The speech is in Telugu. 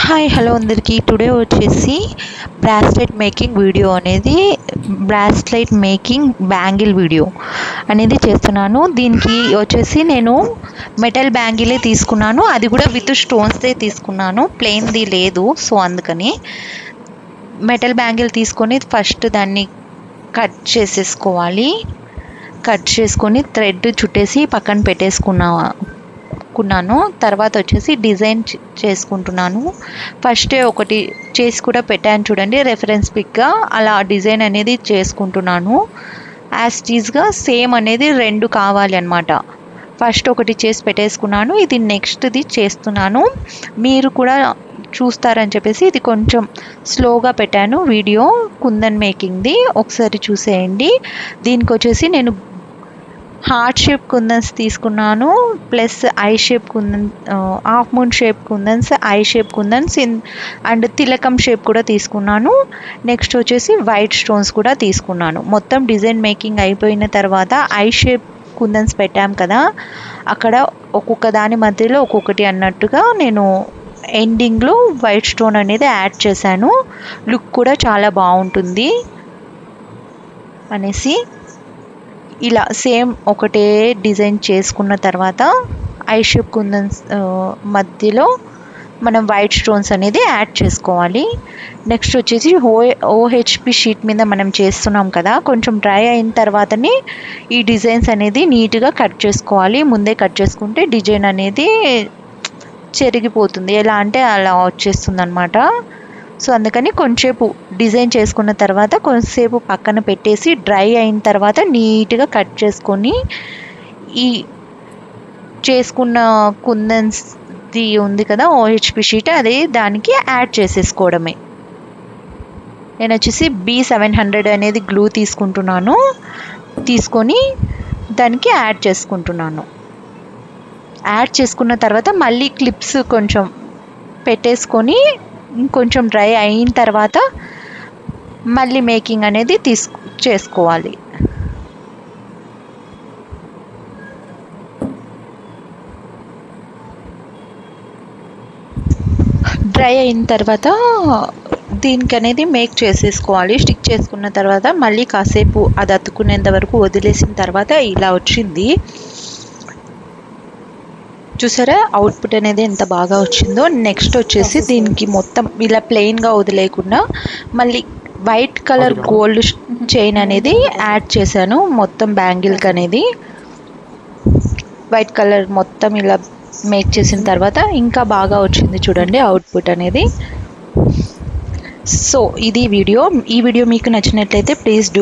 హాయ్ హలో అందరికీ. టుడే వచ్చేసి బ్రాస్లెట్ మేకింగ్ వీడియో అనేది బ్రాస్లెట్ మేకింగ్ బ్యాంగిల్ వీడియో అనేది చేస్తున్నాను. దీనికి వచ్చేసి నేను మెటల్ బ్యాంగిలే తీసుకున్నాను, అది కూడా విత్ స్టోన్స్దే తీసుకున్నాను, ప్లెయిన్ది లేదు. సో అందుకని మెటల్ బ్యాంగిల్ తీసుకొని ఫస్ట్ దాన్ని కట్ చేసేసుకోవాలి. కట్ చేసుకొని థ్రెడ్ చుట్టేసి పక్కన పెట్టేసుకున్నాను. తర్వాత వచ్చేసి డిజైన్ చేసుకుంటున్నాను. ఫస్టే ఒకటి చేసి కూడా పెట్టాను చూడండి రెఫరెన్స్ పిక్గా, అలా డిజైన్ అనేది చేసుకుంటున్నాను. యాజ్ టీజ్గా సేమ్ అనేది 2 కావాలి అన్నమాట. ఫస్ట్ ఒకటి చేసి పెట్టేసుకున్నాను, ఇది నెక్స్ట్ది చేస్తున్నాను. మీరు కూడా చూస్తారని చెప్పేసి ఇది కొంచెం స్లోగా పెట్టాను వీడియో. కుందన్ మేకింగ్ది ఒకసారి చూసేయండి. దీనికి వచ్చేసి నేను హార్ట్ షేప్ కుందన్స్ తీసుకున్నాను, plus I shape kundan, half moon shape kundans, I shape kundans and తిలకం షేప్ కూడా తీసుకున్నాను. నెక్స్ట్ వచ్చేసి వైట్ స్టోన్స్ కూడా తీసుకున్నాను. మొత్తం డిజైన్ మేకింగ్ అయిపోయిన తర్వాత ఐ షేప్ కుందన్స్ పెట్టాం కదా, అక్కడ ఒక్కొక్క దాని మధ్యలో ఒక్కొక్కటి అన్నట్టుగా నేను ఎండింగ్లో వైట్ స్టోన్ అనేది యాడ్ చేశాను. లుక్ కూడా చాలా బాగుంటుంది అనేసి ఇలా సేమ్ ఒకటే డిజైన్ చేసుకున్న తర్వాత ఐ షేప్ కుందన్స్ మధ్యలో మనం వైట్ స్టోన్స్ అనేది యాడ్ చేసుకోవాలి. నెక్స్ట్ వచ్చేసి ఓహెచ్పి షీట్ మీద మనం చేస్తున్నాం కదా, కొంచెం డ్రై అయిన తర్వాతనే ఈ డిజైన్స్ అనేది నీట్గా కట్ చేసుకోవాలి. ముందే కట్ చేసుకుంటే డిజైన్ అనేది చెరిగిపోతుంది, ఎలా అంటే అలా వచ్చేస్తుంది అన్నమాట. సో అందుకని కొంచెంసేపు డిజైన్ చేసుకున్న తర్వాత కొంచెంసేపు పక్కన పెట్టేసి డ్రై అయిన తర్వాత నీట్గా కట్ చేసుకొని ఈ చేసుకున్న కుందన్స్ది ఉంది కదా ఓహెచ్పి షీట్, అది దానికి యాడ్ చేసేసుకోవడమే. నేను వచ్చేసి B700 అనేది గ్లూ తీసుకుంటున్నాను, తీసుకొని దానికి యాడ్ చేసుకుంటున్నాను. యాడ్ చేసుకున్న తర్వాత మళ్ళీ క్లిప్స్ కొంచెం పెట్టేసుకొని ఇంకొంచెం డ్రై అయిన తర్వాత మళ్ళీ మేకింగ్ అనేది చేసుకోవాలి. డ్రై అయిన తర్వాత దీనికి అనేది మేక్ చేసేసుకోవాలి. స్టిక్ చేసుకున్న తర్వాత మళ్ళీ కాసేపు అది అతుక్కునేంత వరకు వదిలేసిన తర్వాత ఇలా వచ్చింది. చూసారా అవుట్పుట్ అనేది ఎంత బాగా వచ్చిందో. నెక్స్ట్ వచ్చేసి దీనికి మొత్తం ఇలా ప్లెయిన్గా వదిలేయకుండా మళ్ళీ వైట్ కలర్ గోల్డ్ చైన్ అనేది యాడ్ చేశాను మొత్తం బ్యాంగిల్కి అనేది. వైట్ కలర్ మొత్తం ఇలా మేక్ చేసిన తర్వాత ఇంకా బాగా వచ్చింది చూడండి అవుట్పుట్ అనేది. సో ఇది వీడియో. ఈ వీడియో మీకు నచ్చినట్లయితే ప్లీజ్ డూ